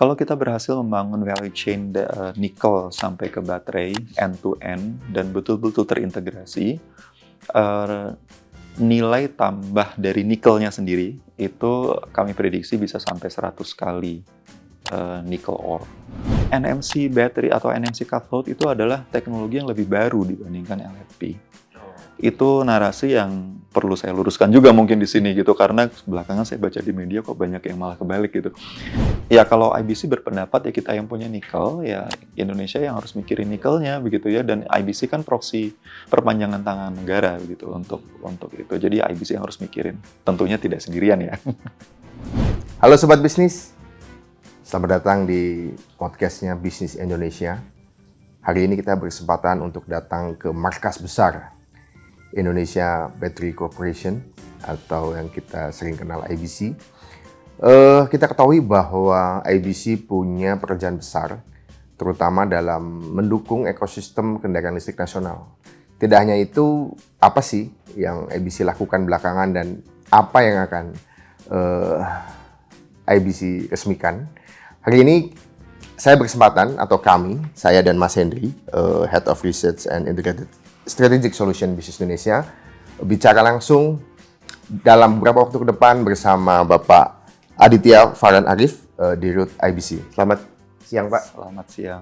Kalau kita berhasil membangun value chain nikel sampai ke baterai end to end dan betul-betul terintegrasi, nilai tambah dari nikelnya sendiri itu kami prediksi bisa sampai 100 kali nickel ore. NMC battery atau NMC cathode itu adalah teknologi yang lebih baru dibandingkan LFP. Itu narasi yang perlu saya luruskan juga mungkin di sini gitu, karena belakangan saya baca di media kok banyak yang malah kebalik gitu. Ya kalau IBC berpendapat ya kita yang punya nikel, ya Indonesia yang harus mikirin nikelnya begitu ya, dan IBC kan proksi perpanjangan tangan negara begitu untuk itu. Jadi IBC yang harus mikirin, tentunya tidak sendirian ya. Halo Sobat Bisnis, selamat datang di podcastnya Bisnis Indonesia. Hari ini kita berkesempatan untuk datang ke markas besar Indonesia Battery Corporation atau yang kita sering kenal IBC. Kita ketahui bahwa IBC punya pekerjaan besar, terutama dalam mendukung ekosistem kendaraan listrik nasional. Tidak hanya itu, apa sih yang IBC lakukan belakangan dan apa yang akan IBC resmikan? Hari ini saya berkesempatan, atau kami, saya dan Mas Hendry, Head of Research and Integrated Strategic Solution Business Indonesia, bicara langsung dalam beberapa waktu ke depan bersama Bapak Aditya Farhan Arif di Root IBC. Selamat siang, Pak. Selamat siang.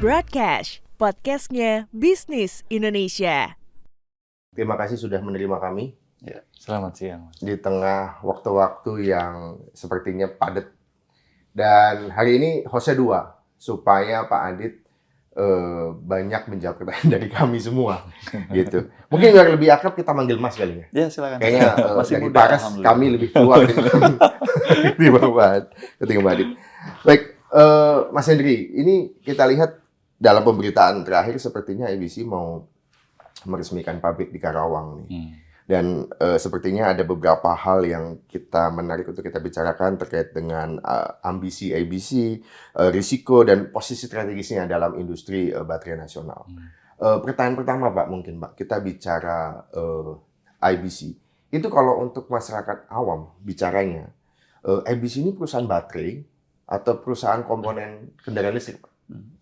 Broadcast, podcastnya Bisnis Indonesia. Terima kasih sudah menerima kami. Ya, selamat siang. Di tengah waktu-waktu yang sepertinya padat. Dan hari ini hostnya dua, supaya Pak Adit banyak menjawab pertanyaan dari kami semua. Gitu. Mungkin biar lebih akrab kita manggil Mas kali ya. Ya, silakan. Kayaknya masih dari muda, Paras kami lebih tua ketimbang Pak Adit. Baik, Mas Hendry, ini kita lihat dalam pemberitaan terakhir sepertinya IBC mau meresmikan pabrik di Karawang nih. Dan sepertinya ada beberapa hal yang kita menarik untuk kita bicarakan terkait dengan ambisi IBC, risiko dan posisi strategisnya dalam industri baterai nasional. Pertanyaan pertama Pak, mungkin Pak, kita bicara IBC. Itu kalau untuk masyarakat awam bicaranya, IBC ini perusahaan baterai atau perusahaan komponen kendaraan listrik Pak?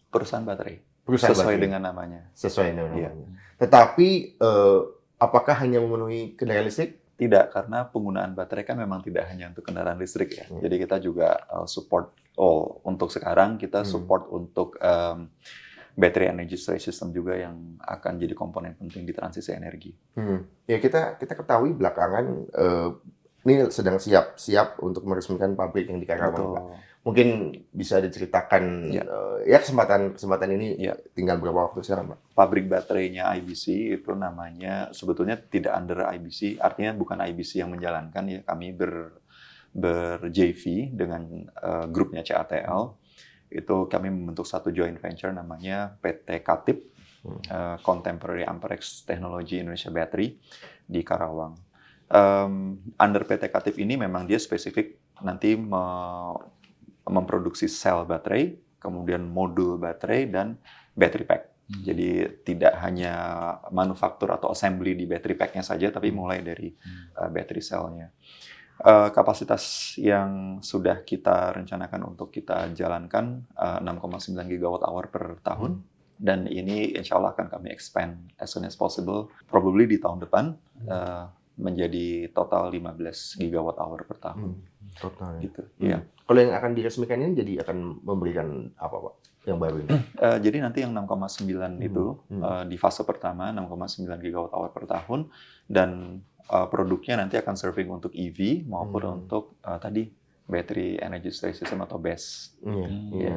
Perusahaan baterai. Perusahaan Sesuai baterai. dengan namanya. Sesuai dengan Iya. namanya. Tetapi apakah hanya memenuhi kendaraan listrik? Tidak, karena penggunaan baterai kan memang tidak hanya untuk kendaraan listrik ya. Jadi kita juga support untuk sekarang kita support untuk battery energy storage system juga yang akan jadi komponen penting di transisi energi. Ya kita ketahui belakangan ini sedang siap untuk meresmikan pabrik yang di Karawang, Pak. Mungkin bisa diceritakan ya kesempatan ini tinggal berapa waktu sekarang, Pak? Pabrik baterainya IBC itu namanya sebetulnya tidak under IBC, artinya bukan IBC yang menjalankan ya. Kami ber-JV dengan grupnya CATL. Itu kami membentuk satu joint venture namanya PT Katip, Contemporary Amperex Technology Indonesia Battery di Karawang. Under PT Katip ini memang dia spesifik nanti memproduksi sel baterai, kemudian modul baterai, dan battery pack. Jadi tidak hanya manufaktur atau assembly di battery pack-nya saja, tapi mulai dari battery cell-nya. Kapasitas yang sudah kita rencanakan untuk kita jalankan 6,9 gigawatt hour per tahun. Dan ini insya Allah akan kami expand as soon as possible, probably di tahun depan, menjadi total 15 gigawatt hour per tahun. Total. Gitu. Ya. Kalau yang akan diresmikan ini jadi akan memberikan apa, Pak? Yang baru ini? Jadi nanti yang 6,9 itu di fase pertama 6,9 gigawatt hour per tahun, dan produknya nanti akan serving untuk EV maupun untuk tadi battery energy storage system atau BESS. Iya.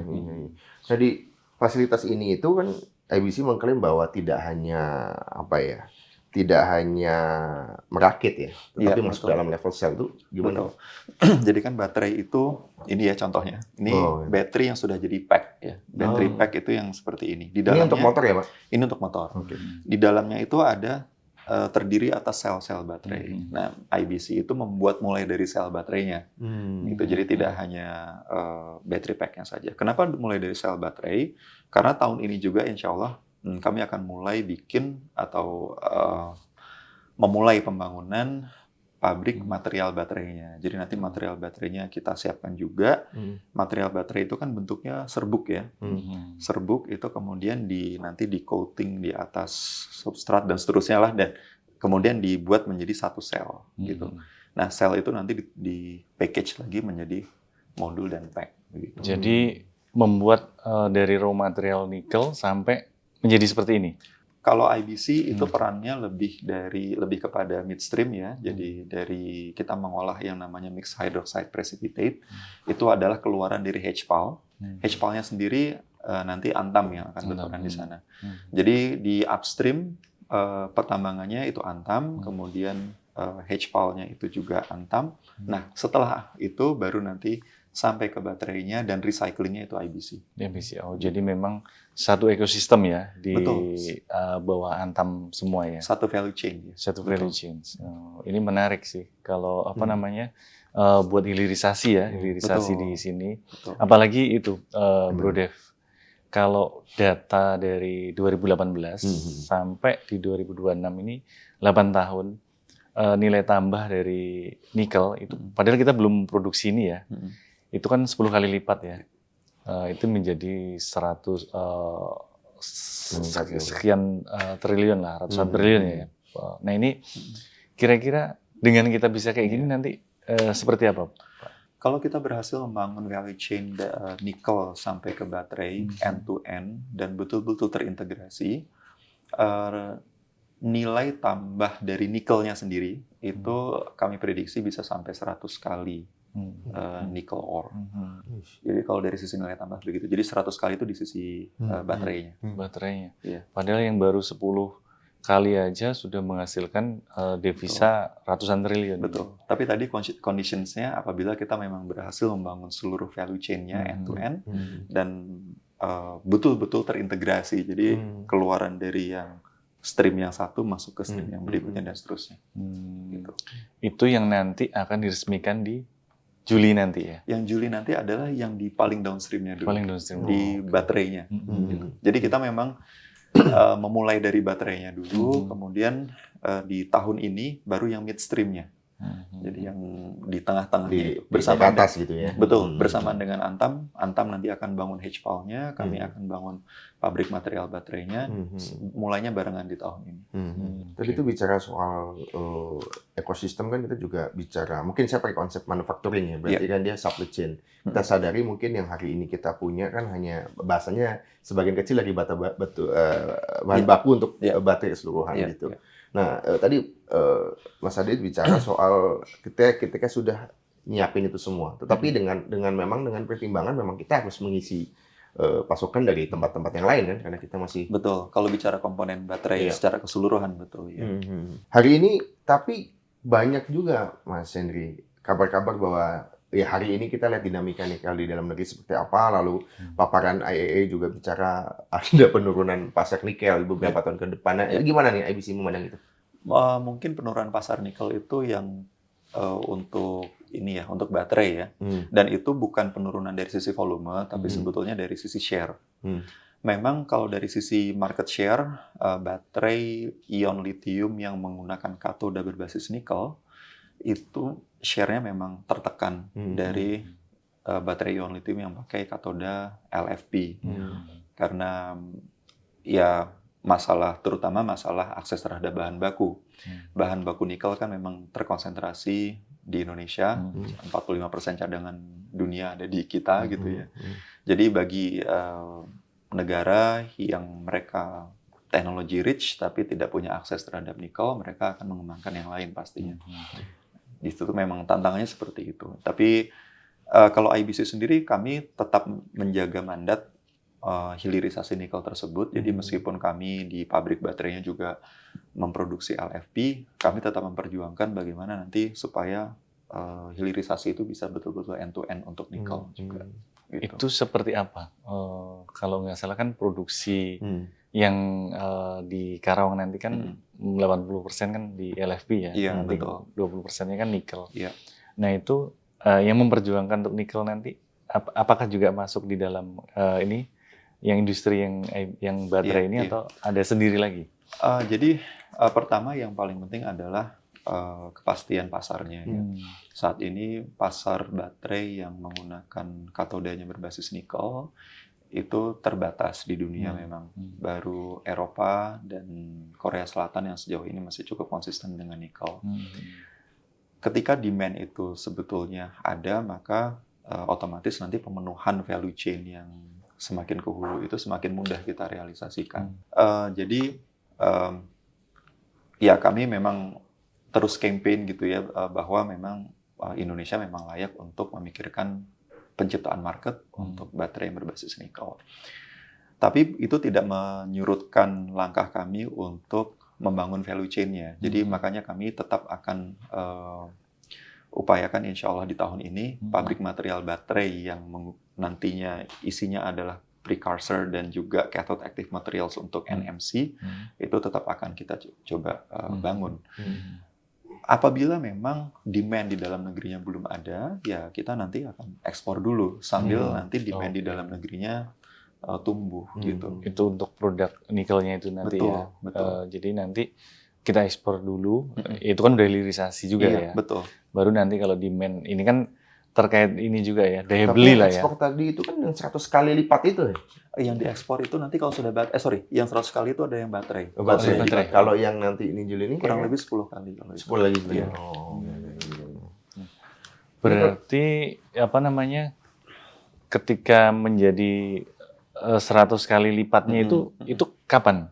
Jadi fasilitas ini itu kan IBC mengklaim bahwa tidak hanya tidak hanya merakit ya, tetapi masuk dalam level sel itu gimana? Jadi kan baterai itu, ini ya contohnya, ini baterai yang sudah jadi pack ya, battery pack itu yang seperti ini. Di dalamnya, ini untuk motor ya Pak? Ini untuk motor. Di dalamnya itu ada terdiri atas sel-sel baterai. Nah, IBC itu membuat mulai dari sel baterainya, gitu. Jadi tidak hanya battery pack-nya saja. Kenapa mulai dari sel baterai? Karena tahun ini juga, insya Allah, kami akan mulai bikin atau memulai pembangunan pabrik material baterainya. Jadi nanti material baterainya kita siapkan juga. Material baterai itu kan bentuknya serbuk ya. Serbuk itu kemudian nanti di coating di atas substrat dan seterusnya lah, dan kemudian dibuat menjadi satu sel gitu. Nah, sel itu nanti di package lagi menjadi modul dan pack gitu. Jadi membuat dari raw material nikel sampai menjadi seperti ini. Kalau IBC itu perannya lebih kepada midstream ya. Jadi dari kita mengolah yang namanya mixed hydroxide precipitate, itu adalah keluaran dari HPAL. HPAL-nya sendiri nanti Antam yang akan berperan di sana. Jadi di upstream pertambangannya itu Antam, kemudian HPAL-nya itu juga Antam. Nah, setelah itu baru nanti sampai ke baterainya dan recyclingnya itu IBC. IBC. Oh, jadi memang satu ekosistem ya di Betul. bawah Antam semua ya. Satu value chain. Ya. Satu value chain. Oh, ini menarik sih. Kalau namanya buat hilirisasi ya, hilirisasi Betul. di sini. Betul. Apalagi itu Bro Dev. Kalau data dari 2018 sampai di 2026 ini 8 tahun nilai tambah dari nikel itu, padahal kita belum produksi ini ya. Itu kan 10 kali lipat ya. Itu menjadi 100 sekian triliun lah, ratusan triliun ya. Nah, ini kira-kira dengan kita bisa kayak gini nanti seperti apa? Kalau kita berhasil membangun value chain nikel sampai ke baterai end to end dan betul-betul terintegrasi, nilai tambah dari nikelnya sendiri itu kami prediksi bisa sampai 100 kali nickel ore. Jadi kalau dari sisi nilai tambah begitu. Jadi 100 kali itu di sisi baterainya. Baterainya. Iya. Padahal yang baru 10 kali aja sudah menghasilkan devisa ratusan triliun. Betul. Tapi tadi conditionsnya apabila kita memang berhasil membangun seluruh value chain-nya end to end dan betul-betul terintegrasi. Jadi keluaran dari yang stream yang satu masuk ke stream yang berikutnya dan seterusnya. Gitu. Itu yang nanti akan diresmikan di Juli nanti ya? Yang Juli nanti adalah yang di paling downstream-nya dulu. Paling downstream. Di baterainya. Gitu. Jadi kita memang memulai dari baterainya dulu, kemudian di tahun ini baru yang midstream-nya. Jadi yang di tengah-tengahnya itu. Bersama atas gitu ya? Betul, bersamaan dengan Antam. Antam nanti akan bangun HPAL-nya, kami akan bangun pabrik material baterainya, mulainya barengan di tahun ini. Tadi itu bicara soal ekosistem kan kita juga bicara, mungkin saya pakai konsep manufacturing ya, berarti kan dia supply chain. Kita sadari mungkin yang hari ini kita punya kan hanya bahasanya sebagian kecil dari bahan baku untuk baterai keseluruhan gitu. Nah, tadi Mas Adit bicara soal ketika sudah nyiapin itu semua, tetapi dengan pertimbangan memang kita harus mengisi pasokan dari tempat-tempat yang lain kan, karena kita masih Betul. Kalau bicara komponen baterai secara keseluruhan betul ya. Hari ini tapi banyak juga Mas Henry kabar-kabar bahwa ya hari ini kita lihat dinamika nikel di dalam negeri seperti apa, lalu paparan IEA juga bicara ada penurunan pasar nikel beberapa tahun ke depan. Nah, gimana nih IBC memandang itu? Mungkin penurunan pasar nikel itu yang untuk ini ya, untuk baterai ya. Dan itu bukan penurunan dari sisi volume, tapi sebetulnya dari sisi share. Memang kalau dari sisi market share, baterai ion lithium yang menggunakan katoda berbasis nikel itu share-nya memang tertekan dari baterai ion lithium yang pakai katoda LFP. Karena ya terutama masalah akses terhadap bahan baku. Bahan baku nikel kan memang terkonsentrasi di Indonesia, 45% cadangan dunia ada di kita gitu ya. Jadi bagi negara yang mereka teknologi rich tapi tidak punya akses terhadap nikel, mereka akan mengembangkan yang lain pastinya. Di situ memang tantangannya seperti itu. Tapi kalau IBC sendiri kami tetap menjaga mandat hilirisasi nikel tersebut. Jadi meskipun kami di pabrik baterainya juga memproduksi LFP, kami tetap memperjuangkan bagaimana nanti supaya hilirisasi itu bisa betul-betul end to end untuk nikel juga. Gitu. Itu seperti apa? Kalau nggak salah kan produksi yang di Karawang nanti kan 80% kan di LFP ya, Iya, nanti betul. 20%-nya kan nikel. Iya. Nah itu yang memperjuangkan untuk nikel nanti, apakah juga masuk di dalam ini, yang industri yang baterai ini atau ada sendiri lagi? Jadi pertama yang paling penting adalah kepastian pasarnya. Ya. Saat ini pasar baterai yang menggunakan katodanya berbasis nikel itu terbatas di dunia memang. Baru Eropa dan Korea Selatan yang sejauh ini masih cukup konsisten dengan nikel. Ketika demand itu sebetulnya ada, maka otomatis nanti pemenuhan value chain yang semakin ke hulu itu semakin mudah kita realisasikan. Jadi ya kami memang terus campaign gitu ya, bahwa memang Indonesia memang layak untuk memikirkan penciptaan market untuk baterai yang berbasis nikel. Tapi itu tidak menyurutkan langkah kami untuk membangun value chain-nya. Jadi makanya kami tetap akan upayakan insya Allah di tahun ini pabrik material baterai yang nantinya isinya adalah precursor dan juga cathode active materials untuk NMC itu tetap akan kita coba bangun. Apabila memang demand di dalam negerinya belum ada, ya kita nanti akan ekspor dulu sambil nanti demand di dalam negerinya tumbuh gitu. Itu untuk produk nikelnya itu nanti betul. Jadi nanti kita ekspor dulu, itu kan udah hilirisasi juga ya. Betul. Baru nanti kalau demand, ini kan terkait ini juga ya, daya beli lah ya. Ekspor tadi itu kan yang 100 kali lipat itu ya? Yang diekspor itu nanti kalau sudah yang 100 kali itu ada yang baterai. Baterai. Kalau yang nanti ini Juli ini kurang lebih 10 kali kalau itu. 10 lagi. Iya. Berarti apa namanya? Ketika menjadi 100 kali lipatnya itu kapan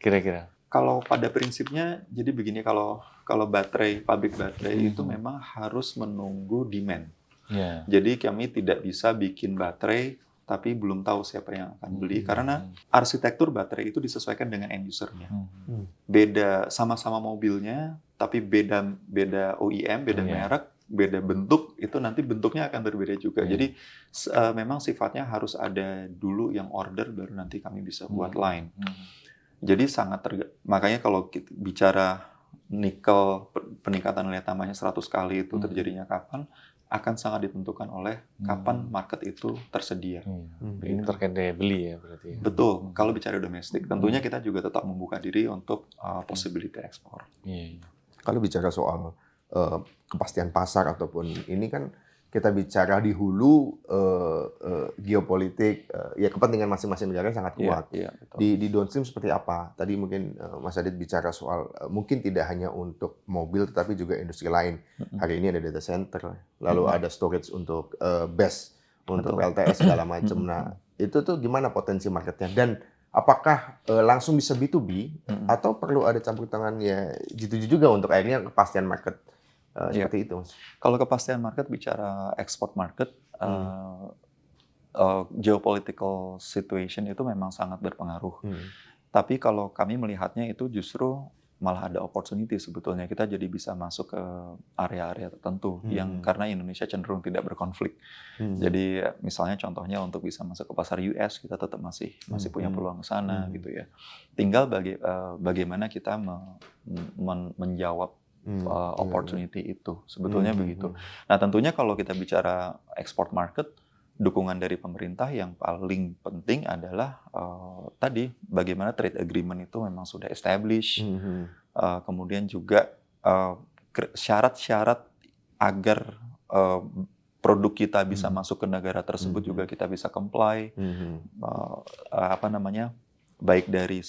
kira-kira? Kalau pada prinsipnya jadi begini, kalau pabrik baterai itu memang harus menunggu demand. Yeah. Jadi kami tidak bisa bikin baterai tapi belum tahu siapa yang akan beli karena arsitektur baterai itu disesuaikan dengan end user-nya. Beda sama-sama mobilnya tapi beda OEM, beda merek, beda bentuk, itu nanti bentuknya akan berbeda juga. Jadi memang sifatnya harus ada dulu yang order baru nanti kami bisa buat line. Jadi makanya kalau kita bicara nikel peningkatan nilai tambahnya 100 kali itu terjadinya kapan, akan sangat ditentukan oleh kapan market itu tersedia. Ini terkait daya beli ya berarti. Betul. Kalau bicara domestik, tentunya kita juga tetap membuka diri untuk possibility ekspor. Kalau bicara soal kepastian pasar ataupun ini kan kita bicara di hulu geopolitik, ya kepentingan masing-masing negara sangat kuat. Iya, betul. Di downstream seperti apa? Tadi mungkin Mas Adit bicara soal mungkin tidak hanya untuk mobil, tetapi juga industri lain. Hari ini ada data center, lalu ada storage untuk BESS, untuk LTS segala macam. Nah, itu tuh gimana potensi marketnya? Dan apakah langsung bisa B2B atau perlu ada campur tangan ya G2G juga untuk akhirnya kepastian market? Seperti itu, Mas. Kalau kepastian market bicara export market, geopolitical situation itu memang sangat berpengaruh. Tapi kalau kami melihatnya itu justru malah ada opportunity sebetulnya. Kita jadi bisa masuk ke area-area tertentu yang karena Indonesia cenderung tidak berkonflik. Jadi misalnya contohnya untuk bisa masuk ke pasar US kita tetap masih punya peluang ke sana gitu ya. Tinggal bagaimana kita menjawab opportunity itu sebetulnya begitu. Nah tentunya kalau kita bicara export market, dukungan dari pemerintah yang paling penting adalah tadi bagaimana trade agreement itu memang sudah established, kemudian juga syarat-syarat agar produk kita bisa masuk ke negara tersebut juga kita bisa comply, baik dari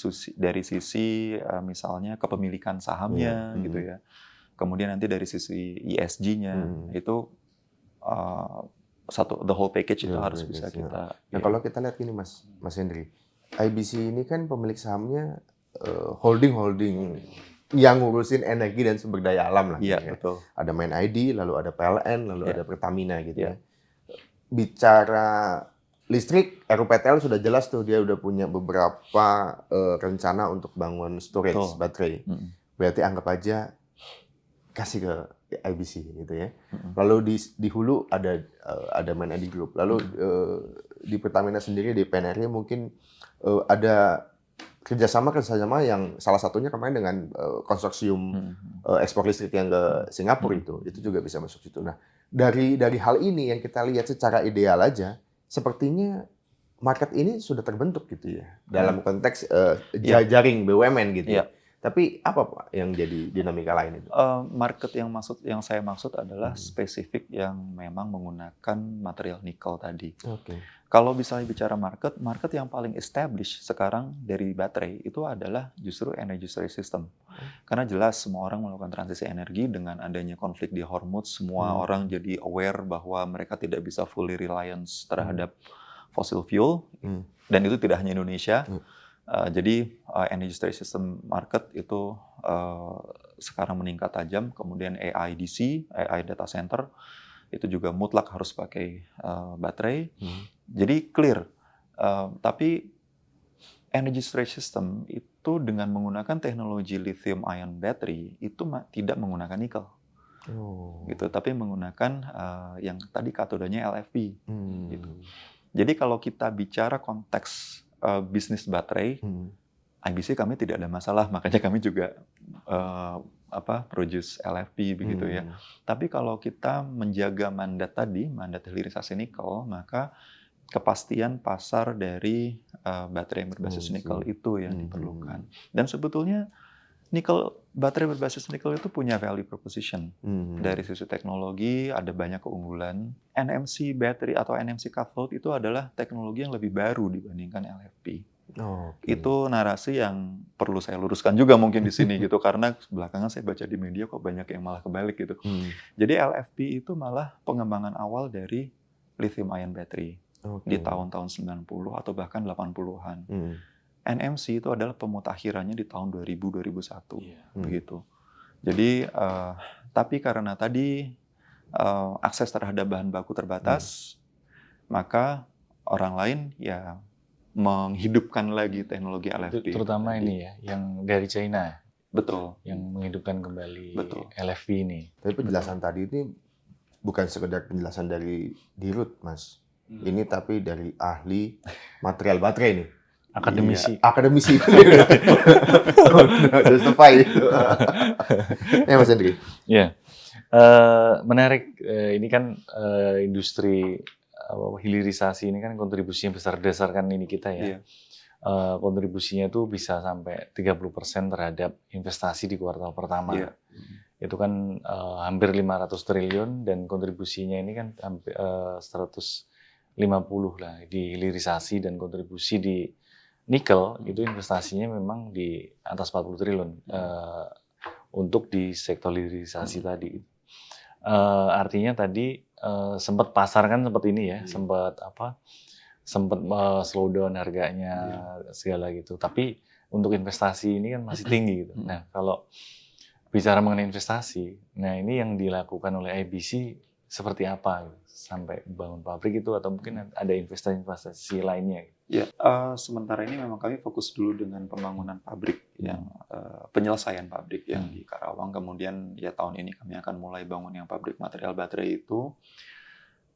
sisi misalnya kepemilikan sahamnya gitu ya. Kemudian nanti dari sisi ESG-nya itu the whole package itu harus bisa kita. Nah, kalau kita lihat gini Mas Hendry, IBC ini kan pemilik sahamnya holding yang ngurusin energi dan sumber daya alam lah. Iya, ya. betul. Ada Main ID, lalu ada PLN, lalu ada Pertamina gitu ya. Bicara listrik, RUPTL sudah jelas tuh dia udah punya beberapa rencana untuk bangun storage baterai. Berarti anggap aja kasih ke IBC gitu ya. Lalu di hulu ada Main ID Group. Lalu di Pertamina sendiri di PNRI mungkin ada kerjasama yang salah satunya kemarin dengan konsorsium ekspor listrik yang ke Singapura itu juga bisa masuk situ. Nah, dari hal ini yang kita lihat secara ideal aja, sepertinya market ini sudah terbentuk gitu ya dalam konteks jaring BUMN gitu. Iya. Tapi apa Pak yang jadi dinamika lain itu? Market yang saya maksud adalah spesifik yang memang menggunakan material nikel tadi. Oke. Kalau misalnya bicara market yang paling established sekarang dari baterai itu adalah justru energy storage system. Karena jelas semua orang melakukan transisi energi dengan adanya konflik di Hormuz, semua orang jadi aware bahwa mereka tidak bisa fully reliance terhadap fossil fuel, dan itu tidak hanya Indonesia. Jadi energy storage system market itu sekarang meningkat tajam, kemudian AI DC, AI data center, itu juga mutlak harus pakai baterai. Jadi clear. Tapi energy storage system itu dengan menggunakan teknologi lithium ion battery itu tidak menggunakan nikel. Gitu, tapi menggunakan yang tadi katodenya LFP. Gitu. Jadi kalau kita bicara konteks bisnis baterai, IBC kami tidak ada masalah, makanya kami juga produce LFP begitu ya. Tapi kalau kita menjaga mandat tadi, mandat hilirisasi nikel, maka kepastian pasar dari baterai berbasis nikel itu yang diperlukan. Dan sebetulnya baterai berbasis nikel itu punya value proposition. Dari sisi teknologi ada banyak keunggulan. NMC battery atau NMC cathode itu adalah teknologi yang lebih baru dibandingkan LFP. Itu narasi yang perlu saya luruskan juga mungkin di sini gitu, karena belakangan saya baca di media kok banyak yang malah kebalik gitu. Jadi LFP itu malah pengembangan awal dari lithium ion battery di tahun-tahun 90 atau bahkan 80-an. NMC itu adalah pemutakhirannya di tahun 2000-2001 begitu. Jadi tapi karena tadi akses terhadap bahan baku terbatas, maka orang lain ya menghidupkan lagi teknologi LFP. Terutama ini ya, yang dari China. Betul. Yang menghidupkan kembali Betul. LFP ini. Tapi penjelasan tadi ini bukan sekedar penjelasan dari Dirut, Mas. Ini tapi dari ahli material baterai nih. Akademisi. Iya, akademisi. Justify itu. Ya Mas Hendri. Ya, menarik. Ini kan industri hilirisasi ini kan kontribusinya besar berdasarkan ini kita ya. Kontribusinya itu bisa sampai 30% terhadap investasi di kuartal pertama. Itu kan hampir 500 triliun dan kontribusinya ini kan hampir 150 lah di hilirisasi, dan kontribusi di nikel itu investasinya memang di atas 40 triliun untuk di sektor hilirisasi tadi. Artinya tadi sempat pasar kan seperti ini ya, sempat slow down harganya segala gitu. Tapi untuk investasi ini kan masih tinggi gitu. Nah, kalau bicara mengenai investasi, nah ini yang dilakukan oleh IBC seperti apa gitu? Sampai bangun pabrik itu, atau mungkin ada investasi lainnya? Ya, sementara ini memang kami fokus dulu dengan pembangunan pabrik yang penyelesaian pabrik yang di Karawang. Kemudian ya tahun ini kami akan mulai bangun yang pabrik material baterai itu.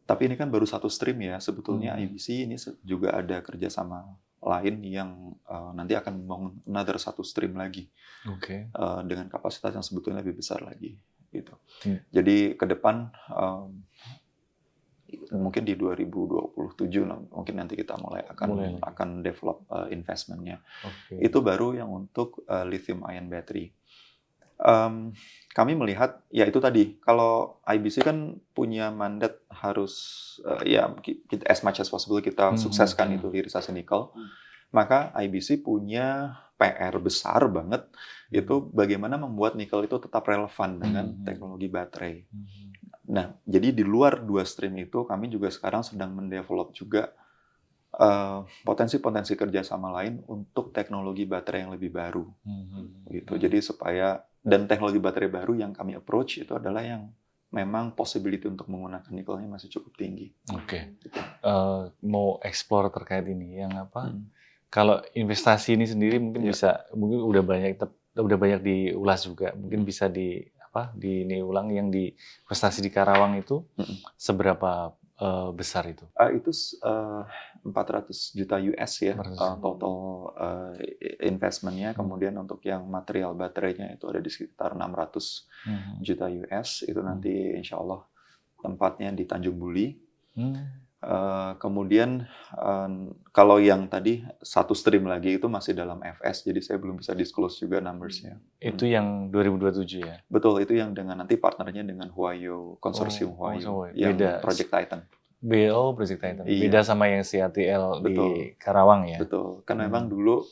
Tapi ini kan baru satu stream ya. Sebetulnya IBC ini juga ada kerjasama lain yang nanti akan membangun another satu stream lagi dengan kapasitas yang sebetulnya lebih besar lagi. Gitu. Jadi ke depan mungkin di 2027 mungkin nanti kita mulai akan develop investmentnya. Itu baru yang untuk lithium ion battery. Kami melihat ya itu tadi, kalau IBC kan punya mandat harus as much as possible kita sukseskan itu hilirisasi nikel. Maka IBC punya PR besar banget, itu bagaimana membuat nikel itu tetap relevan dengan teknologi baterai. Nah, jadi di luar dua stream itu, kami juga sekarang sedang mendevelop juga potensi-potensi kerjasama lain untuk teknologi baterai yang lebih baru. Gitu. Jadi supaya, dan teknologi baterai baru yang kami approach itu adalah yang memang possibility untuk menggunakan nikelnya masih cukup tinggi. Gitu. Mau explore terkait ini, yang apa? Kalau investasi ini sendiri mungkin bisa, mungkin udah banyak diulas juga, mungkin bisa ini ulang yang di investasi di Karawang itu seberapa besar itu? Itu 400 juta US ya 400. total investmentnya. Kemudian untuk yang material baterainya itu ada di sekitar 600 juta US. Itu nanti insya Allah tempatnya di Tanjung Buli. Kemudian kalau yang tadi satu stream lagi itu masih dalam FS, jadi saya belum bisa disclose juga numbers-nya. Itu yang 2027 ya? Betul, itu yang dengan nanti partnernya dengan Huayu, konsorsium Huayu, yang beda. Project Titan. BO Project Titan, Iya. beda sama yang CATL di Betul. Karawang ya? Betul, kan memang dulu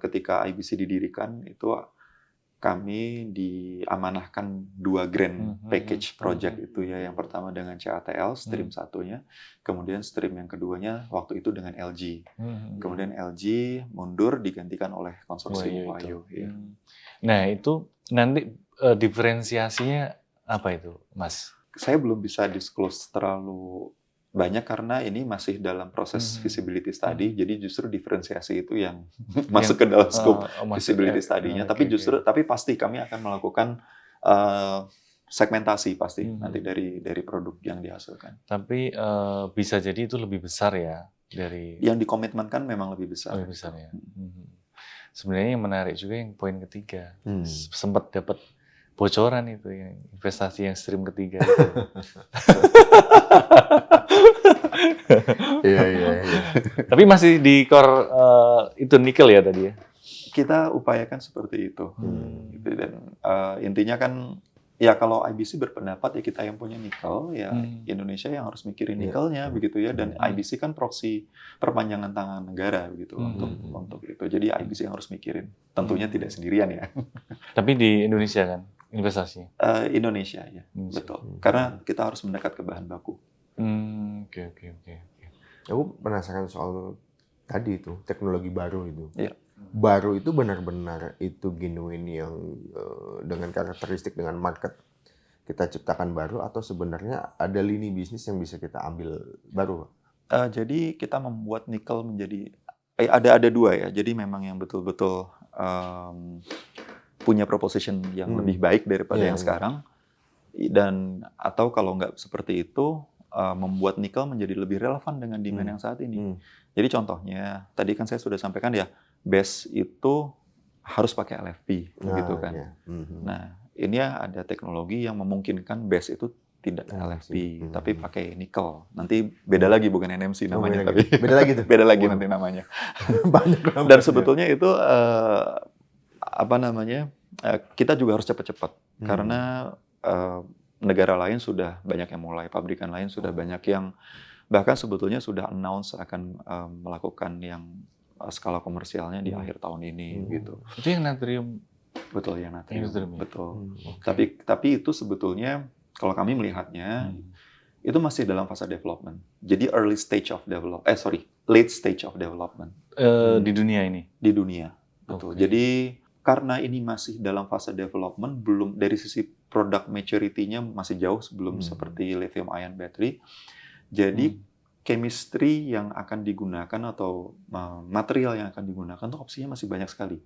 ketika IBC didirikan itu kami diamanahkan 2 grand package project itu ya. Yang pertama dengan CATL, stream satunya. Kemudian stream yang keduanya waktu itu dengan LG. Kemudian LG mundur digantikan oleh konsorsium Huayu. Ya. Nah itu nanti diferensiasinya apa itu, Mas? Saya belum bisa disclose terlalu banyak karena ini masih dalam proses feasibility study, jadi justru diferensiasi itu yang masuk ke dalam scope feasibility study-nya. Tapi pasti kami akan melakukan segmentasi pasti nanti dari produk yang dihasilkan. Tapi bisa jadi itu lebih besar ya dari yang dikomitmenkan memang lebih besar. Lebih besar ya. Sebenarnya yang menarik juga yang poin ketiga, sempat dapat bocoran itu yang investasi yang stream ketiga itu. Iya. Tapi masih di core itu nikel ya tadi ya? Kita upayakan seperti itu. Gitu. Dan intinya kan ya kalau IBC berpendapat ya kita yang punya nikel ya Indonesia yang harus mikirin nikelnya begitu ya. Dan IBC kan proksi perpanjangan tangan negara begitu untuk itu. Jadi IBC yang harus mikirin. Tentunya tidak sendirian ya. Tapi di Indonesia kan investasi? Indonesia ya, betul. Karena kita harus mendekat ke bahan baku. Oke. Aku penasaran soal tadi itu teknologi baru itu. Iya. Baru itu benar-benar itu genuine yang dengan karakteristik dengan market kita ciptakan baru atau sebenarnya ada lini bisnis yang bisa kita ambil baru? Jadi kita membuat nikel menjadi ada 2 ya. Jadi memang yang betul-betul punya proposition yang lebih baik daripada yang sekarang. Dan atau kalau nggak seperti itu membuat nikel menjadi lebih relevan dengan demand yang saat ini. Jadi contohnya tadi kan saya sudah sampaikan ya, base itu harus pakai LFP gitu kan. Iya. Nah, ini ada teknologi yang memungkinkan base itu tidak LFP tapi pakai nikel. Nanti beda lagi bukan NMC namanya tapi beda lagi tuh. Beda lagi nanti namanya. Banyak. Dan sebetulnya itu kita juga harus cepat-cepat karena negara lain sudah banyak yang mulai, pabrikan lain sudah banyak yang bahkan sebetulnya sudah announce akan melakukan yang skala komersialnya di akhir tahun ini gitu. Itu yang natrium. Betul, yang natrium. Betul. Okay. Tapi itu sebetulnya kalau kami melihatnya itu masih dalam fase development. Jadi late stage of development. Di dunia ini. Di dunia. Betul. Jadi karena ini masih dalam fase development, belum dari sisi product maturity-nya masih jauh sebelum seperti lithium ion battery. Jadi chemistry yang akan digunakan atau material yang akan digunakan itu opsinya masih banyak sekali.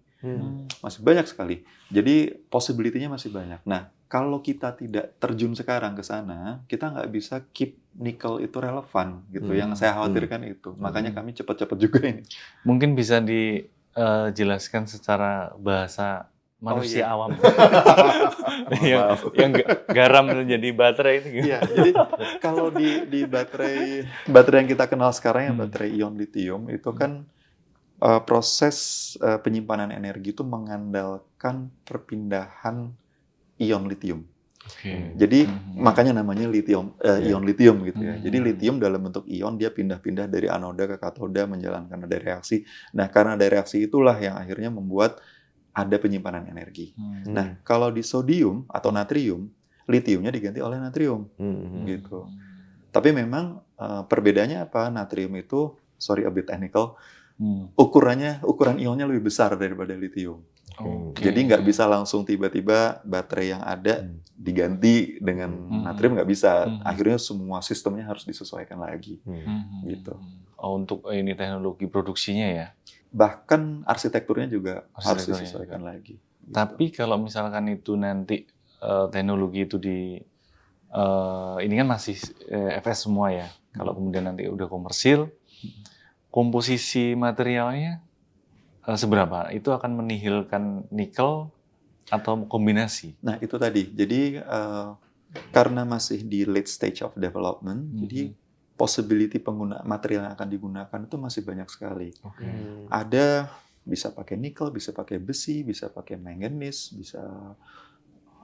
Masih banyak sekali. Jadi possibility-nya masih banyak. Nah, kalau kita tidak terjun sekarang ke sana, kita nggak bisa keep nikel itu relevan gitu. Yang saya khawatirkan itu. Makanya kami cepat-cepat juga ini. Mungkin bisa dijelaskan secara bahasa manusia awam. yang garam menjadi baterai itu gitu. Iya, jadi kalau di baterai yang kita kenal sekarang yang baterai ion lithium itu kan proses penyimpanan energi itu mengandalkan perpindahan ion lithium. Jadi makanya namanya ion lithium gitu ya. Jadi lithium dalam bentuk ion dia pindah-pindah dari anoda ke katoda menjalankan ada reaksi. Nah, karena ada reaksi itulah yang akhirnya membuat ada penyimpanan energi. Nah, kalau di sodium atau natrium, litiumnya diganti oleh natrium, gitu. Tapi memang perbedaannya apa? Natrium itu, a bit technical, ukuran ionnya lebih besar daripada litium. Jadi nggak bisa langsung tiba-tiba baterai yang ada diganti dengan natrium, nggak bisa. Akhirnya semua sistemnya harus disesuaikan lagi, gitu. Untuk ini teknologi produksinya ya? Bahkan arsitekturnya juga harus disesuaikan lagi. Gitu. Tapi kalau misalkan itu nanti teknologi itu ini kan masih FS semua ya. Kalau kemudian nanti udah komersil, komposisi materialnya seberapa? Itu akan menihilkan nikel atau kombinasi? Nah, itu tadi. Jadi karena masih di late stage of development, jadi possibility material yang akan digunakan itu masih banyak sekali. Ada bisa pakai nikel, bisa pakai besi, bisa pakai manganese, bisa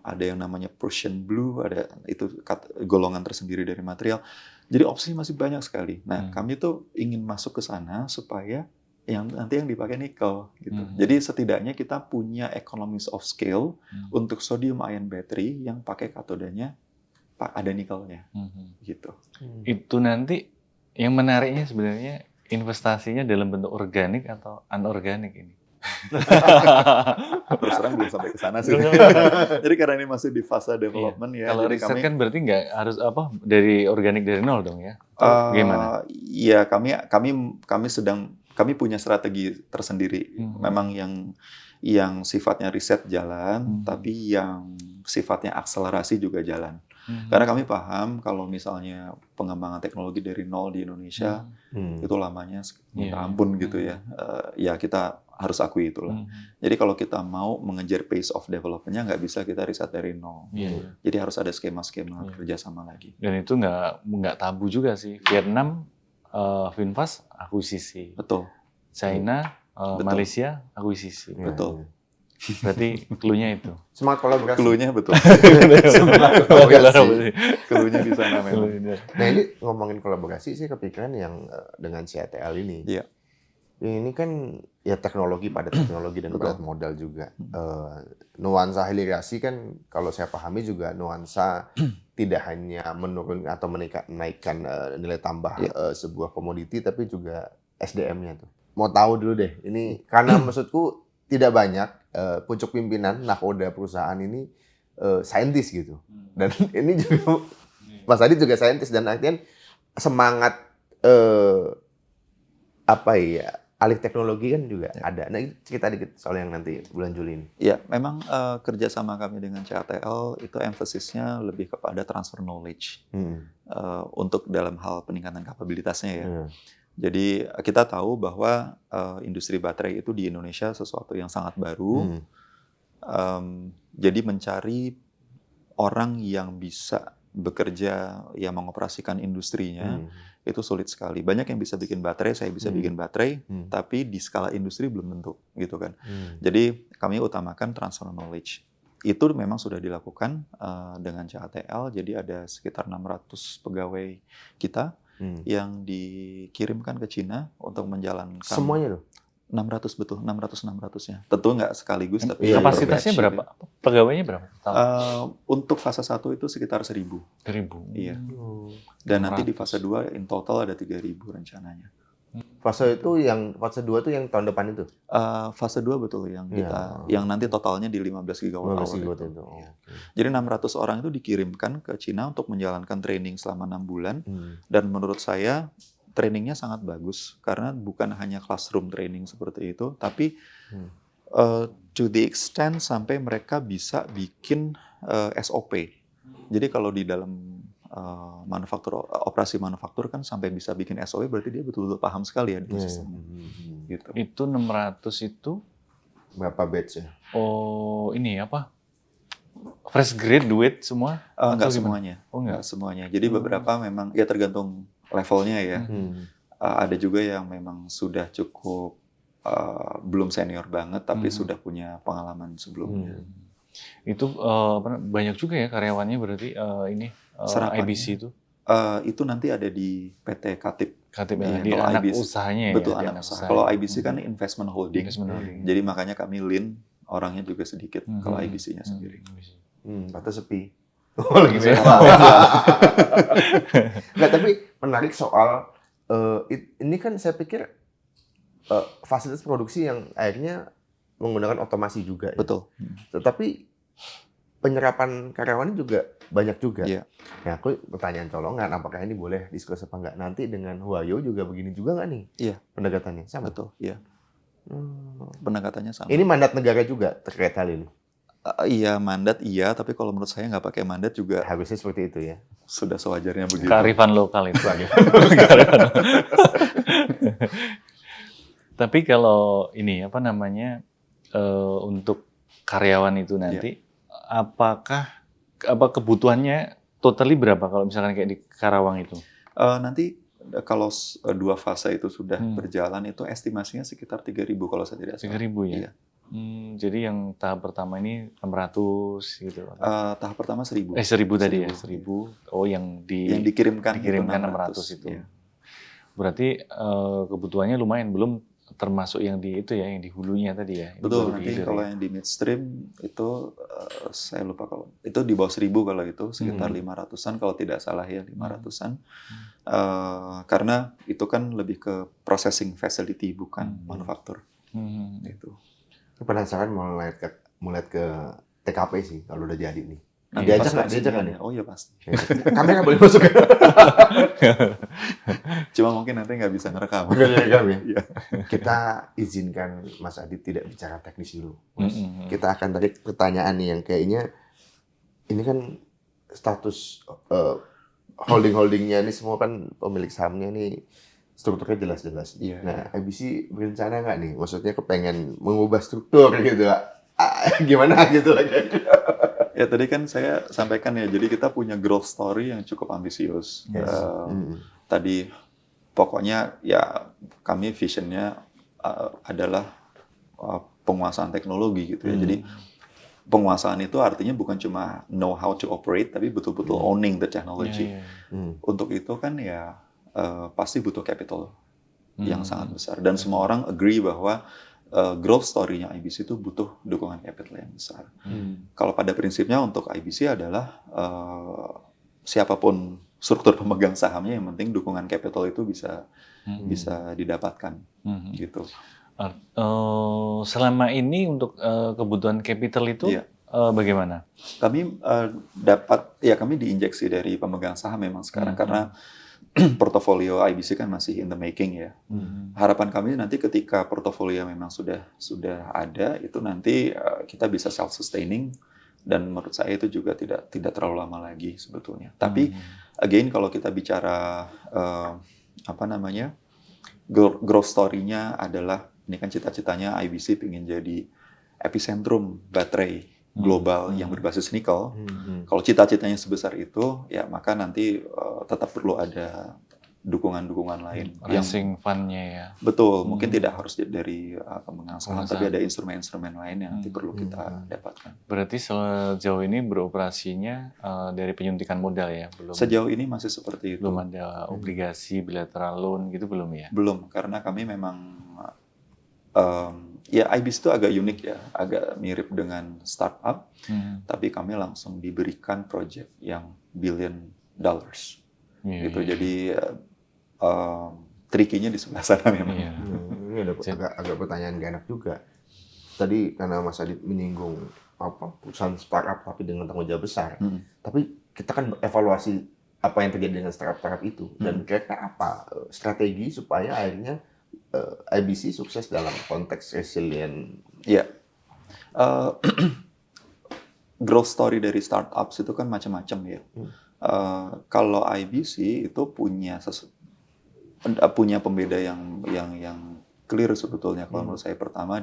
ada yang namanya Prussian blue, ada itu golongan tersendiri dari material. Jadi opsinya masih banyak sekali. Nah, kami tuh ingin masuk ke sana supaya nanti yang dipakai nikel gitu. Jadi setidaknya kita punya economies of scale untuk sodium ion battery yang pakai katodanya ada nikelnya gitu. Itu nanti yang menariknya sebenarnya investasinya dalam bentuk organik atau anorganik ini. Terus terang belum sampai ke sana sih. Jadi karena ini masih di fase development ya. Kalau jadi riset kan berarti nggak harus dari organik dari nol dong ya? Gimana? Iya, kami punya strategi tersendiri. Memang yang sifatnya riset jalan, tapi yang sifatnya akselerasi juga jalan. Karena kami paham kalau misalnya pengembangan teknologi dari nol di Indonesia itu lamanya minta ampun gitu ya. Ya kita harus akui itulah. Jadi kalau kita mau mengejar pace of development-nya nggak bisa kita riset dari nol. Jadi harus ada skema-skema kerjasama lagi. Dan itu nggak tabu juga sih. Vietnam Finfast akuisisi. Betul. China Malaysia akuisisi. Betul. Berarti clue-nya itu. Semangat kolaborasi. Clue-nya betul. Semangat kolaborasi. Clue-nya di sana memang. Nah ini ngomongin kolaborasi sih kepikiran yang dengan CATL ini. Iya. Ini kan ya teknologi pada teknologi dan pada modal juga. Nuansa hilirisasi kan kalau saya pahami juga nuansa tidak hanya menurunkan atau menaikkan nilai tambah sebuah komoditi, tapi juga SDM-nya tuh. Mau tahu dulu deh, ini karena maksudku tidak banyak pucuk pimpinan nakoda perusahaan ini saintis gitu. Dan ini juga Mas Adi juga saintis dan artian semangat alih teknologi kan juga ada. Nah, cerita dikit soal yang nanti bulan Juli ini. Ya, memang kerjasama kami dengan CATL itu emphasis-nya lebih kepada transfer knowledge untuk dalam hal peningkatan kapabilitasnya ya. Jadi kita tahu bahwa industri baterai itu di Indonesia sesuatu yang sangat baru. Jadi mencari orang yang bisa bekerja, yang mengoperasikan industrinya itu sulit sekali. Banyak yang bisa bikin baterai, saya bisa bikin baterai, tapi di skala industri belum tentu, gitu kan. Jadi kami utamakan transfer knowledge. Itu memang sudah dilakukan dengan CATL. Jadi ada sekitar 600 pegawai kita yang dikirimkan ke Cina untuk menjalankan. Semuanya loh? 600 betul, 600-600-nya. Tentu nggak sekaligus, tapi kapasitasnya berapa? Pegawainya berapa? Untuk fase 1 itu sekitar 1.000. 1.000. Iya. Dan nanti di fase 2 in total ada 3.000 rencananya. Fase 2 itu yang tahun depan itu? Fase 2 betul yang kita yang nanti totalnya di 15 gigawatt hour itu. Oh. Jadi 600 orang itu dikirimkan ke Cina untuk menjalankan training selama 6 bulan. Dan menurut saya trainingnya sangat bagus karena bukan hanya classroom training seperti itu, tapi to the extent sampai mereka bisa bikin SOP. Jadi kalau di dalam operasi manufaktur kan sampai bisa bikin SOP berarti dia betul-betul paham sekali ya sistemnya. Gitu. Itu 600 itu berapa batch ya? Oh, ini apa? Fresh graduate semua? Enggak semuanya. Oh, enggak semuanya. Jadi beberapa memang ya tergantung levelnya ya. Ada juga yang memang sudah cukup belum senior banget tapi sudah punya pengalaman sebelumnya. Itu banyak juga ya karyawannya berarti IBC itu? Itu nanti ada di PT Katip. Katip ya, di anak IBC, usahanya ya? Betul, anak usaha. Kalau IBC kan investment holding. Jadi makanya kami lean, orangnya juga sedikit kalau IBC-nya sendiri. Patah sepi. Lagi mewah. Nggak, tapi menarik soal ini kan saya pikir fasilitas produksi yang akhirnya menggunakan otomasi juga. Betul. Ya. Tetapi penyerapan karyawan juga banyak juga. Iya. Nah, aku pertanyaan colongan, apakah ini boleh diskusi apa enggak? Nanti dengan Huayo juga begini juga nggak nih? Iya. Pendekatannya sama. Betul. Iya. Pendekatannya sama. Ini mandat negara juga terkait hal ini. Iya, mandat iya, tapi kalau menurut saya nggak pakai mandat juga Harusnya seperti itu ya. sudah sewajarnya begitu. Kearifan lokal itu. Tapi kalau ini apa namanya untuk karyawan itu nanti, apakah kebutuhannya totally berapa kalau misalkan kayak di Karawang itu? Nanti kalau 2 fase itu sudah berjalan itu estimasinya sekitar 3.000 kalau saya tidak salah. 3.000 ya? Iya. Jadi yang tahap pertama ini 600 gitu. Tahap pertama 1.000. 1.000 tadi ya, 1.000. Oh, yang dikirimkan itu 600 itu. Iya. Berarti kebutuhannya lumayan, belum termasuk yang di itu ya, yang di hulunya tadi ya. Ini Betul, baru nanti dihilir kalau ya. yang di midstream itu saya lupa kalau itu di bawah 1.000 kalau itu sekitar 500-an kalau tidak salah ya 500-an. Karena itu kan lebih ke processing facility bukan manufaktur. Itu. Penasaran mau lihat ke TKP sih kalau udah jadi nih. Nanti Diajak pas nggak nih? Oh iya pasti. Kamera nggak boleh masuk ya? Cuma mungkin nanti nggak bisa ngerekam. Bukan direkam ya? Iya. Kita izinkan Mas Adit tidak bicara teknis dulu. Mas. Kita akan tarik pertanyaan nih yang kayaknya ini kan status holding-holdingnya ini semua kan pemilik sahamnya ini strukturnya jelas-jelas. Iya. Nah, IBC berencana nggak nih? Maksudnya kepengen mengubah struktur gitu, gimana gitu lagi? Ya tadi kan saya sampaikan ya, jadi kita punya growth story yang cukup ambisius. Yes. Tadi pokoknya ya kami visionnya adalah penguasaan teknologi gitu ya. Jadi penguasaan itu artinya bukan cuma know how to operate, tapi betul-betul owning the technology. Untuk itu kan ya pasti butuh capital yang sangat besar. Dan semua orang agree bahwa growth story-nya IBC itu butuh dukungan capital yang besar. Kalau pada prinsipnya untuk IBC adalah siapapun struktur pemegang sahamnya, yang penting dukungan capital itu bisa didapatkan gitu. Selama ini untuk kebutuhan capital itu bagaimana? Kami kami diinjeksi dari pemegang saham memang sekarang karena portofolio IBC kan masih in the making ya. Harapan kami nanti ketika portofolio memang sudah ada, itu nanti kita bisa self sustaining, dan menurut saya itu juga tidak terlalu lama lagi sebetulnya. Tapi again kalau kita bicara growth story-nya adalah ini kan cita-citanya IBC ingin jadi epicentrum baterai global yang berbasis nikel. Kalau cita-citanya sebesar itu, ya maka nanti tetap perlu ada dukungan-dukungan lain. Raising fund-nya ya. Betul, mungkin tidak harus dari pemegang saham, tapi ada instrumen-instrumen lain yang nanti perlu kita dapatkan. Berarti sejauh ini beroperasinya dari penyuntikan modal ya? Sejauh ini masih seperti itu. Belum ada obligasi, bilateral loan gitu belum ya? Belum, karena kami memang ya IBC itu agak unik ya, agak mirip dengan startup, tapi kami langsung diberikan project yang $1 billion gitu. Jadi tricky-nya di sebelah sana memang. Ini ada agak pertanyaan gak enak juga. Tadi karena Mas Adit menyinggung perusahaan startup tapi dengan tanggung jawab besar, tapi kita kan evaluasi apa yang terjadi dengan startup itu, dan kira-kira apa strategi supaya akhirnya IBC sukses dalam konteks resilient. Ya, growth story dari startups itu kan macam-macam ya. Kalau IBC itu punya pembeda yang clear sebetulnya. Kalau menurut saya pertama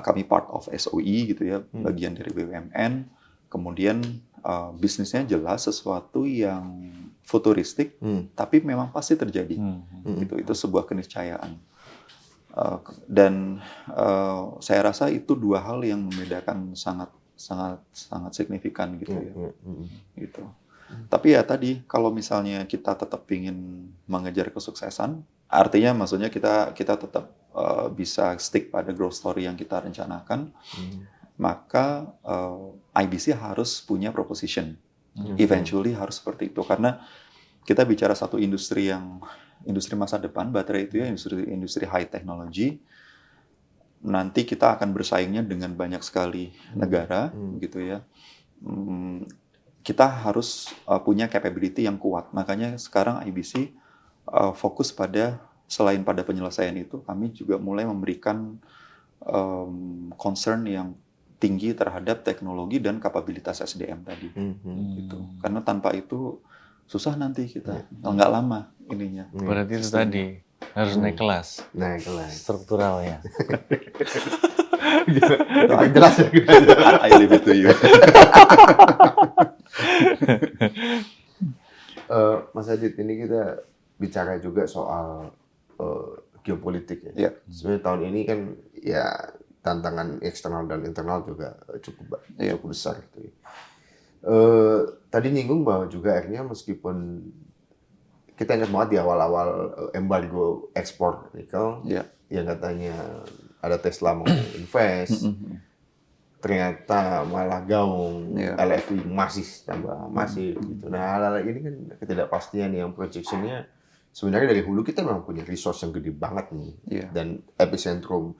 kami part of SOE gitu ya, bagian dari BUMN. Kemudian bisnisnya jelas sesuatu yang futuristik, tapi memang pasti terjadi. Itu sebuah keniscayaan. Dan saya rasa itu dua hal yang membedakan sangat signifikan gitu ya. Gitu. Tapi ya tadi kalau misalnya kita tetap ingin mengejar kesuksesan, artinya maksudnya kita tetap bisa stick pada growth story yang kita rencanakan, maka IBC harus punya proposition. Eventually harus seperti itu, karena kita bicara satu industri masa depan, baterai itu ya industri high technology. Nanti kita akan bersaingnya dengan banyak sekali negara, gitu ya. Kita harus punya capability yang kuat. Makanya sekarang IBC fokus selain pada penyelesaian itu, kami juga mulai memberikan concern yang tinggi terhadap teknologi dan kapabilitas SDM tadi. Gitu. Karena tanpa itu susah nanti kita nggak lama ininya. Berarti itu tadi harus naik kelas Naik kelas. strukturalnya. Jelas ya. I leave it to you. Mas Adit, ini kita bicara juga soal geopolitik ya. Iya. Sebenarnya tahun ini kan ya tantangan eksternal dan internal juga cukup besar gitu. Tadi nyinggung bahwa juga akhirnya meskipun kita ingat banget di awal-awal embargo ekspor nikel, yang katanya ada Tesla mau invest, ternyata malah gaung LFI masih tambah masif gitu. Nah, hal-hal ini kan ketidakpastian yang projectionnya sebenarnya dari hulu kita memang punya resource yang gede banget nih, dan epicentrum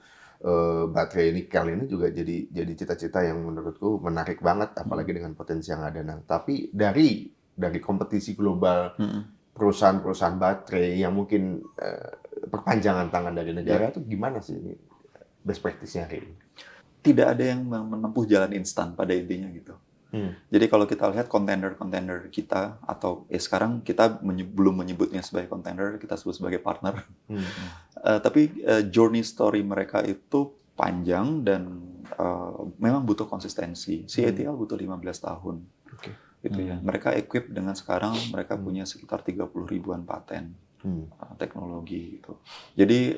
baterai nikel ini juga jadi cita-cita yang menurutku menarik banget, apalagi dengan potensi yang ada. Nah, tapi dari kompetisi global perusahaan-perusahaan baterai yang mungkin perpanjangan tangan dari negara itu gimana sih ini best practice-nya hari ini? Tidak ada yang menempuh jalan instan pada intinya gitu. Jadi kalau kita lihat kontender kita, atau sekarang kita belum menyebutnya sebagai kontender, kita sebut sebagai partner. Tapi journey story mereka itu panjang dan memang butuh konsistensi. CATL butuh 15 tahun. Gitu ya. Mereka equip dengan sekarang mereka punya sekitar 30 ribuan paten teknologi gitu. Jadi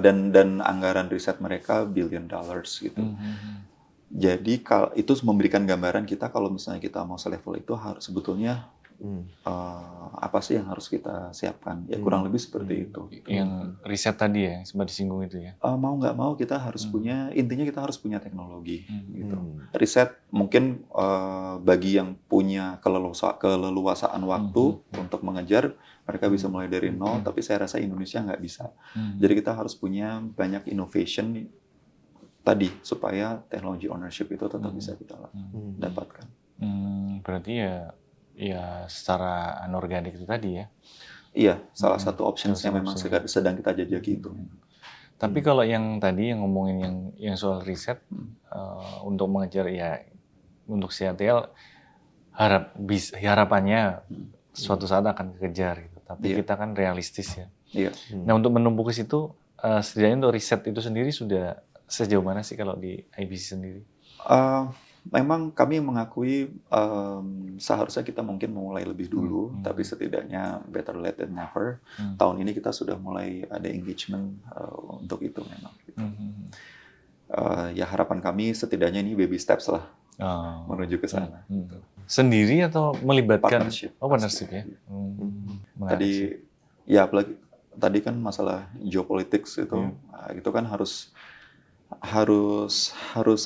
dan anggaran riset mereka $1 billion gitu. Jadi itu memberikan gambaran kita kalau misalnya kita mau selevel itu harus sebetulnya apa sih yang harus kita siapkan? Ya kurang lebih seperti itu. Yang riset tadi ya, sempat disinggung itu ya. Mau nggak mau kita harus punya, intinya kita harus punya teknologi. Gitu. Riset mungkin bagi yang punya keleluasaan waktu untuk mengejar, mereka bisa mulai dari nol, tapi saya rasa Indonesia nggak bisa. Jadi kita harus punya banyak innovation tadi supaya teknologi ownership itu tetap bisa kita dapatkan. Berarti ya secara anorganik itu tadi ya. Iya, salah satu optionsnya memang sedang kita jajaki itu. Tapi kalau yang tadi yang ngomongin yang soal riset untuk mengejar ya untuk CATL harapannya suatu saat akan kekejar gitu. Tapi kita kan realistis ya. Nah untuk menumpuk ke situ setidaknya untuk riset itu sendiri sudah sejauh mana sih kalau di IBC sendiri? Memang kami mengakui seharusnya kita mungkin mulai lebih dulu, tapi setidaknya better late than never. Tahun ini kita sudah mulai ada engagement untuk itu memang. Gitu. Ya harapan kami setidaknya ini baby steps lah menuju ke sana. Sendiri atau melibatkan partnership? Partnership ya. Tadi ya apalagi tadi kan masalah geopolitik itu kan harus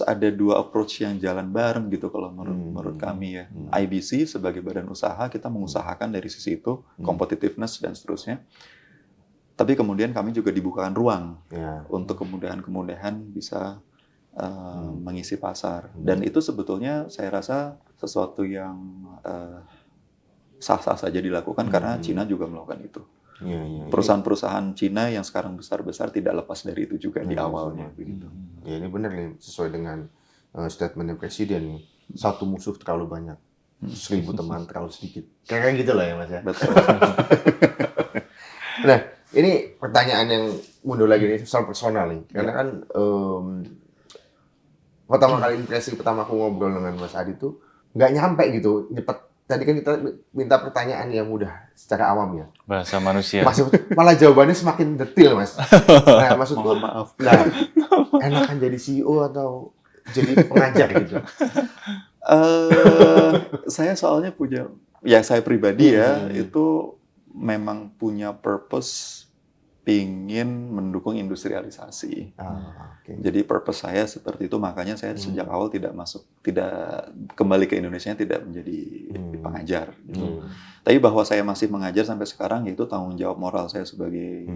ada dua approach yang jalan bareng gitu kalau menurut kami ya. IBC sebagai badan usaha kita mengusahakan dari sisi itu competitiveness dan seterusnya. Tapi kemudian kami juga dibukakan ruang untuk kemudahan-kemudahan bisa mengisi pasar. Dan itu sebetulnya saya rasa sesuatu yang sah-sah saja dilakukan karena Cina juga melakukan itu. Perusahaan-perusahaan Cina yang sekarang besar-besar tidak lepas dari itu juga di awalnya. Begitu. Ya ini benar nih sesuai dengan statementnya Presiden. Satu musuh terlalu banyak, 1000 teman terlalu sedikit. Kayak gitu lah ya Mas ya. Betul. Nah ini pertanyaan yang mundur lagi nih soal personal nih. Karena kan pertama kali impresi pertama aku ngobrol dengan Mas Adi tuh nggak nyampe gitu, nyepet. Tadi kan kita minta pertanyaan yang mudah secara awam ya. Bahasa manusia. Malah jawabannya semakin detail, Mas. Nah, maksudku, maaf. Nah, enakan jadi CEO atau jadi pengajar gitu? Saya soalnya punya, ya saya pribadi itu memang punya purpose pingin mendukung industrialisasi. Jadi purpose saya seperti itu, makanya saya sejak awal tidak kembali ke Indonesia, tidak menjadi pengajar. Gitu. Tapi bahwa saya masih mengajar sampai sekarang, yaitu tanggung jawab moral saya sebagai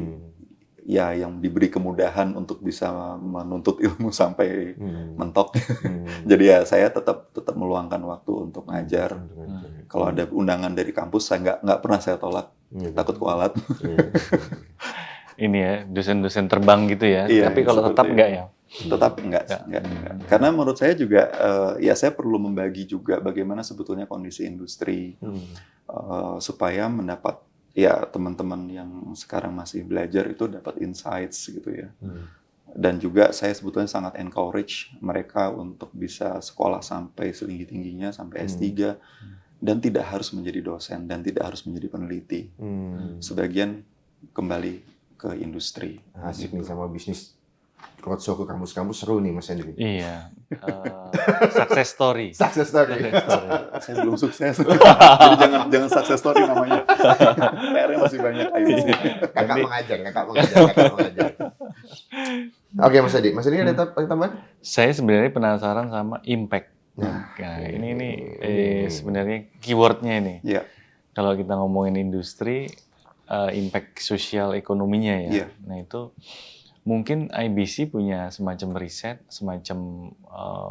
ya yang diberi kemudahan untuk bisa menuntut ilmu sampai mentok. Jadi ya saya tetap meluangkan waktu untuk mengajar. Kalau ada undangan dari kampus, saya nggak pernah saya tolak, takut kualat. Ini ya, dosen-dosen terbang gitu ya. Tapi kalau tetap enggak ya? Tetap enggak. Karena menurut saya juga, ya saya perlu membagi juga bagaimana sebetulnya kondisi industri, supaya mendapat, ya teman-teman yang sekarang masih belajar itu dapat insights gitu ya. Dan juga saya sebetulnya sangat encourage mereka untuk bisa sekolah sampai setinggi-tingginya, sampai S3, dan tidak harus menjadi dosen, dan tidak harus menjadi peneliti. Sebagian kembali ke industri. Asik nih sama bisnis. Roadshow ke kampus-kampus seru nih Mas Hendri. Iya. Success story. Success story. Saya belum sukses. Jadi jangan success story namanya. PR-nya masih banyak. Kakak mengajar. Oke Mas Adi ada tambahan? Saya sebenarnya penasaran sama impact. Nah, ini sebenarnya keywordnya ini. Iya. Kalau kita ngomongin industri, impact sosial ekonominya ya. Iya. Nah itu mungkin IBC punya semacam riset, semacam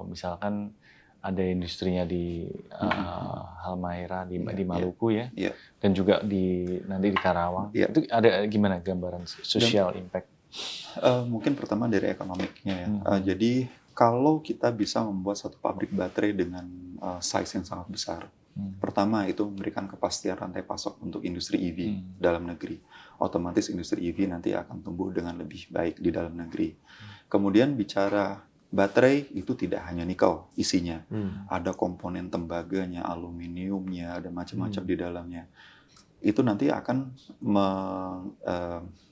misalkan ada industrinya di Halmahera di Maluku ya, dan juga nanti di Karawang. Itu ada gimana gambaran social impact? Mungkin pertama dari ekonomiknya ya. Jadi kalau kita bisa membuat satu pabrik baterai dengan size yang sangat besar, pertama itu memberikan kepastian rantai pasok untuk industri EV dalam negeri. Otomatis industri EV nanti akan tumbuh dengan lebih baik di dalam negeri. Kemudian bicara baterai itu tidak hanya nikel isinya, ada komponen tembaganya, aluminiumnya, ada macam-macam di dalamnya. Itu nanti akan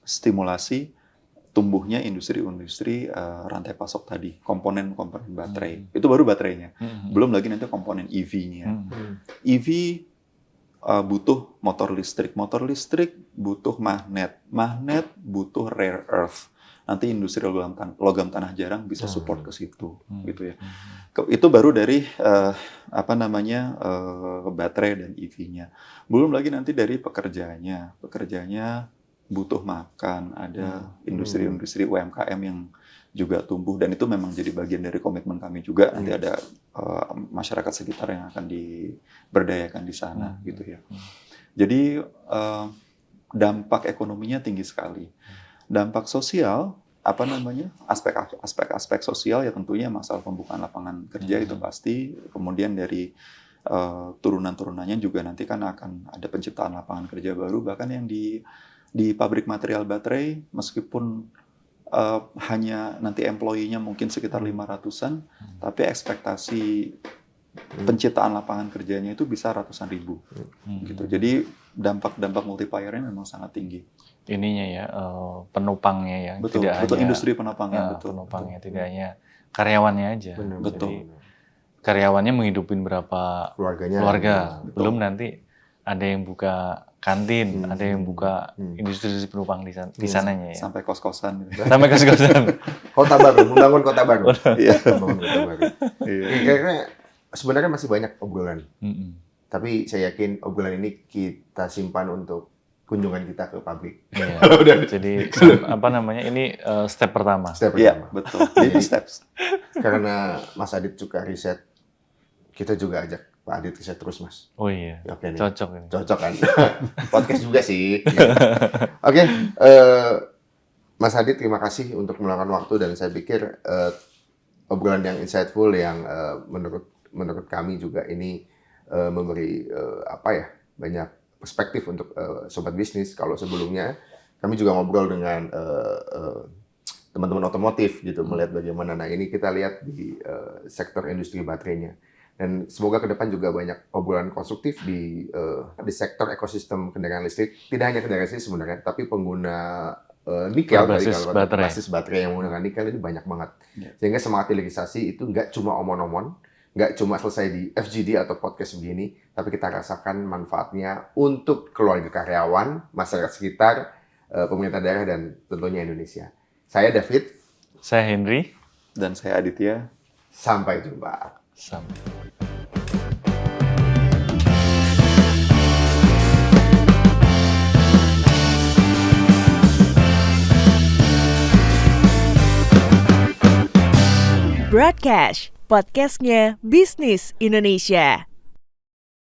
stimulasi tumbuhnya industri-industri rantai pasok tadi, komponen-komponen baterai. Itu baru baterainya. Belum lagi nanti komponen EV-nya. EV butuh motor listrik butuh magnet butuh rare earth. Nanti industri logam tanah jarang bisa support ke situ, gitu ya. Itu baru dari baterai dan EV-nya. Belum lagi nanti dari pekerjanya butuh makan, ada industri-industri UMKM yang juga tumbuh, dan itu memang jadi bagian dari komitmen kami juga. Nanti ada masyarakat sekitar yang akan diberdayakan di sana, gitu ya. Jadi dampak ekonominya tinggi sekali. Dampak sosial, aspek-aspek sosial ya tentunya masalah pembukaan lapangan kerja itu pasti. Kemudian dari turunan-turunannya juga nanti kan akan ada penciptaan lapangan kerja baru, bahkan yang di pabrik material baterai, meskipun hanya nanti employee-nya mungkin sekitar 500-an, tapi ekspektasi penciptaan lapangan kerjanya itu bisa ratusan ribu. Gitu. Jadi dampak multiplier-nya memang sangat tinggi. Ininya ya, penopangnya ya. Betul, tidak industri penopangnya. Penopangnya, tidak hanya karyawannya aja. Betul. Jadi, karyawannya menghidupin berapa keluarga. Belum nanti ada yang buka kantin, ada yang buka industri penopang di sananya ya. Sampai kos-kosan. Sampai kos-kosan. Kota baru, membangun kota baru. Iya. Kayaknya sebenarnya masih banyak obrolan. Tapi saya yakin obrolan ini kita simpan untuk kunjungan kita ke pabrik. Iya. Jadi ini step pertama. Iya, betul. Baby steps. Karena Mas Adit suka riset, kita juga ajak Pak Adit riset terus, Mas. Oh iya. Oke, nih. Cocok ini. Cocok kan? Podcast juga sih. Oke, Mas Adit terima kasih untuk meluangkan waktu, dan saya pikir obrolan yang insightful yang menurut kami juga ini memberi banyak perspektif untuk sobat bisnis. Kalau sebelumnya kami juga ngobrol dengan teman-teman otomotif gitu, melihat bagaimana. Nah, ini kita lihat di sektor industri baterainya. Dan semoga ke depan juga banyak obrolan konstruktif di sektor ekosistem kendaraan listrik. Tidak hanya kendaraan listrik sebenarnya, tapi pengguna nikel, basis baterai yang menggunakan nikel ini banyak banget. Sehingga semangat hilirisasi itu nggak cuma omon-omon, nggak cuma selesai di FGD atau podcast begini, tapi kita rasakan manfaatnya untuk keluarga karyawan, masyarakat sekitar, pemerintah daerah, dan tentunya Indonesia. Saya David. Saya Henry. Dan saya Aditya. Sampai jumpa. Broadcast, podcastnya Bisnis Indonesia.